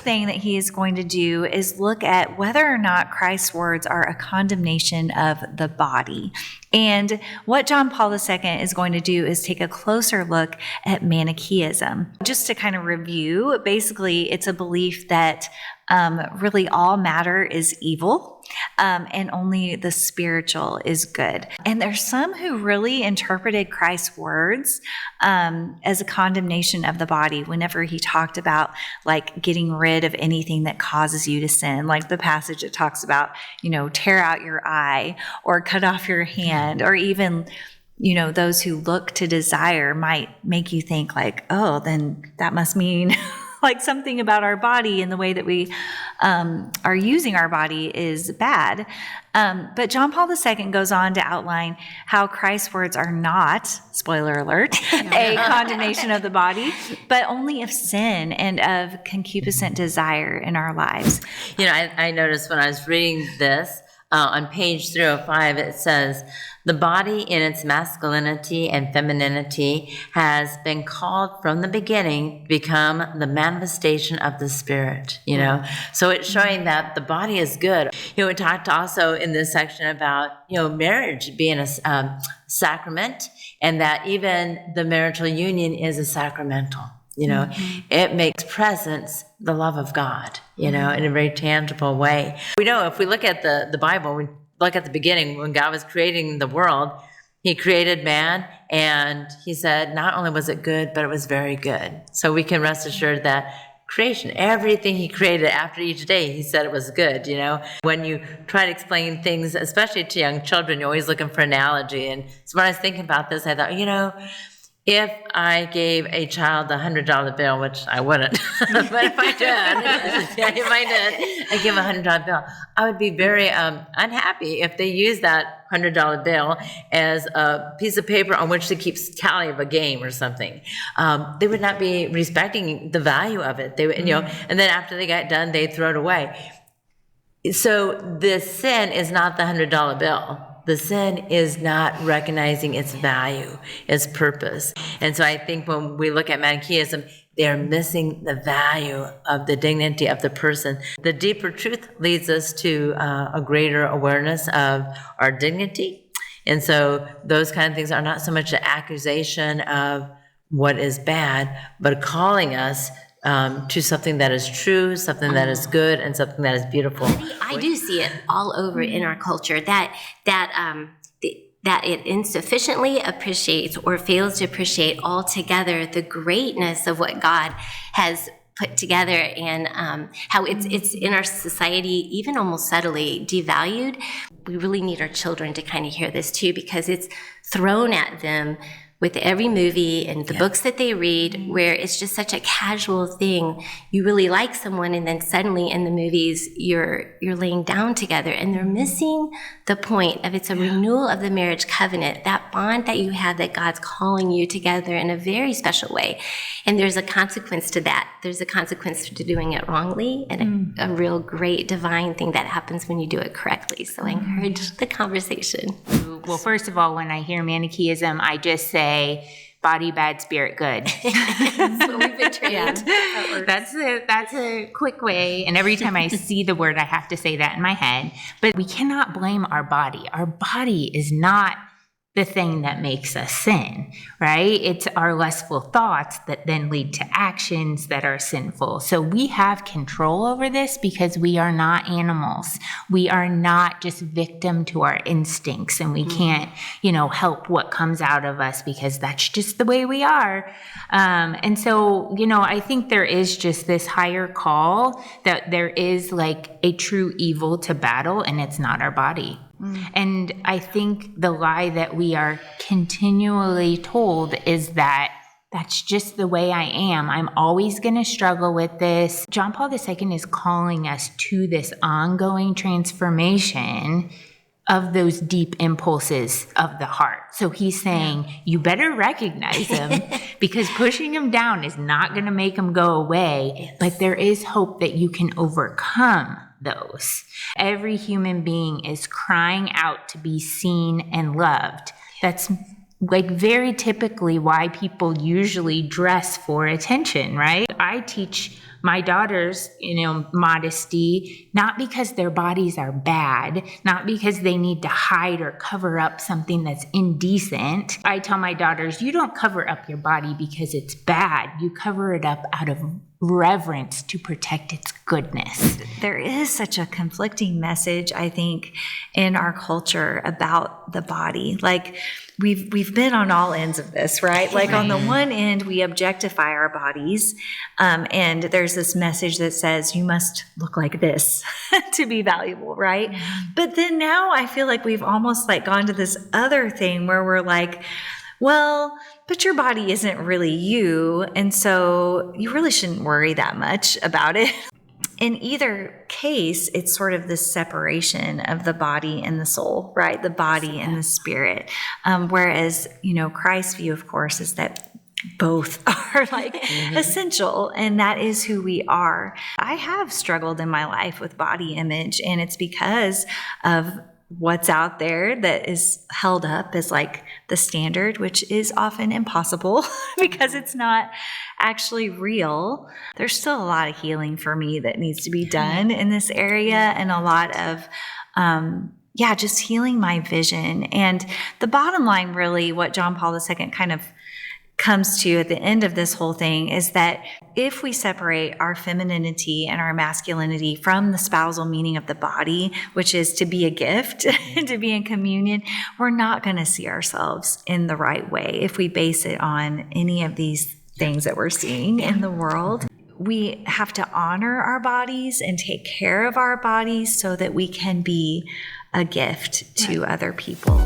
thing that he is going to do is look at whether or not Christ's words are a condemnation of the body. And what John Paul II is going to do is take a closer look at Manichaeism. Just to kind of review, basically it's a belief that really all matter is evil, and only the spiritual is good. And there's some who really interpreted Christ's words as a condemnation of the body whenever he talked about like getting rid of anything that causes you to sin, like the passage that talks about, tear out your eye or cut off your hand, or even those who look to desire might make you think like, oh, then that must mean like something about our body and the way that we are using our body is bad. But John Paul II goes on to outline how Christ's words are not, spoiler alert, a condemnation of the body, but only of sin and of concupiscent desire in our lives. I noticed when I was reading this, on page 305, it says, the body in its masculinity and femininity has been called from the beginning to become the manifestation of the Spirit, So it's showing that the body is good. We talked also in this section about, marriage being a sacrament, and that even the marital union is a sacramental. It makes presence the love of God, in a very tangible way. We know if we look at the Bible, we look at the beginning when God was creating the world, he created man, and he said not only was it good, but it was very good. So we can rest assured that creation, everything he created after each day, he said it was good, When you try to explain things, especially to young children, you're always looking for analogy. And so when I was thinking about this, I thought, if I gave a child a $100 bill, which I wouldn't, but if I did, I give a $100 bill, I would be very unhappy if they used that $100 bill as a piece of paper on which to keep tally of a game or something. They would not be respecting the value of it. They would, and then after they got done, they'd throw it away. So the sin is not the $100 bill. The sin is not recognizing its value, its purpose. And so I think when we look at Manichaeism, they're missing the value of the dignity of the person. The deeper truth leads us to a greater awareness of our dignity. And so those kind of things are not so much an accusation of what is bad, but calling us to something that is true, something that is good, and something that is beautiful. I do see it all over in our culture that it insufficiently appreciates or fails to appreciate altogether the greatness of what God has put together, and how it's in our society, even almost subtly devalued. We really need our children to kind of hear this too, because it's thrown at them with every movie and the books that they read, where it's just such a casual thing. You really like someone, and then suddenly in the movies you're laying down together, and they're missing the point of it's a renewal of the marriage covenant, that bond that you have, that God's calling you together in a very special way. And there's a consequence to that. There's a consequence to doing it wrongly, and a real great divine thing that happens when you do it correctly. So I encourage the conversation. Well, first of all, when I hear Manichaeism, I just say, body bad, spirit good. That's what we've been trained. That's a quick way. And every time I see the word, I have to say that in my head. But we cannot blame our body. Our body is not the thing that makes us sin, right? It's our lustful thoughts that then lead to actions that are sinful. So we have control over this because we are not animals. We are not just victim to our instincts, and we can't, help what comes out of us because that's just the way we are. And so, I think there is just this higher call that there is like a true evil to battle, and it's not our body. And I think the lie that we are continually told is that that's just the way I am. I'm always going to struggle with this. John Paul II is calling us to this ongoing transformation of those deep impulses of the heart. So he's saying, you better recognize them because pushing them down is not going to make them go away, but there is hope that you can overcome those. Every human being is crying out to be seen and loved. That's like very typically why people usually dress for attention, right? I teach my daughters, modesty, not because their bodies are bad, not because they need to hide or cover up something that's indecent. I tell my daughters, you don't cover up your body because it's bad. You cover it up out of reverence to protect its goodness. There is such a conflicting message, I think, in our culture about the body. Like, we've been on all ends of this, right? Like, on the one end, we objectify our bodies, and there's this message that says you must look like this to be valuable, right? But then now I feel like we've almost like gone to this other thing where we're like, well, but your body isn't really you, and so you really shouldn't worry that much about it. In either case, it's sort of this separation of the body and the soul, right? The body and the spirit. Whereas, Christ's view, of course, is that both are like essential, and that is who we are. I have struggled in my life with body image, and it's because of what's out there that is held up as like the standard, which is often impossible because it's not actually real. There's still a lot of healing for me that needs to be done in this area, and a lot of, just healing my vision. And the bottom line, really, what John Paul II kind of comes to at the end of this whole thing is that if we separate our femininity and our masculinity from the spousal meaning of the body, which is to be a gift, to be in communion, we're not going to see ourselves in the right way if we base it on any of these things that we're seeing in the world. We have to honor our bodies and take care of our bodies so that we can be a gift to other people.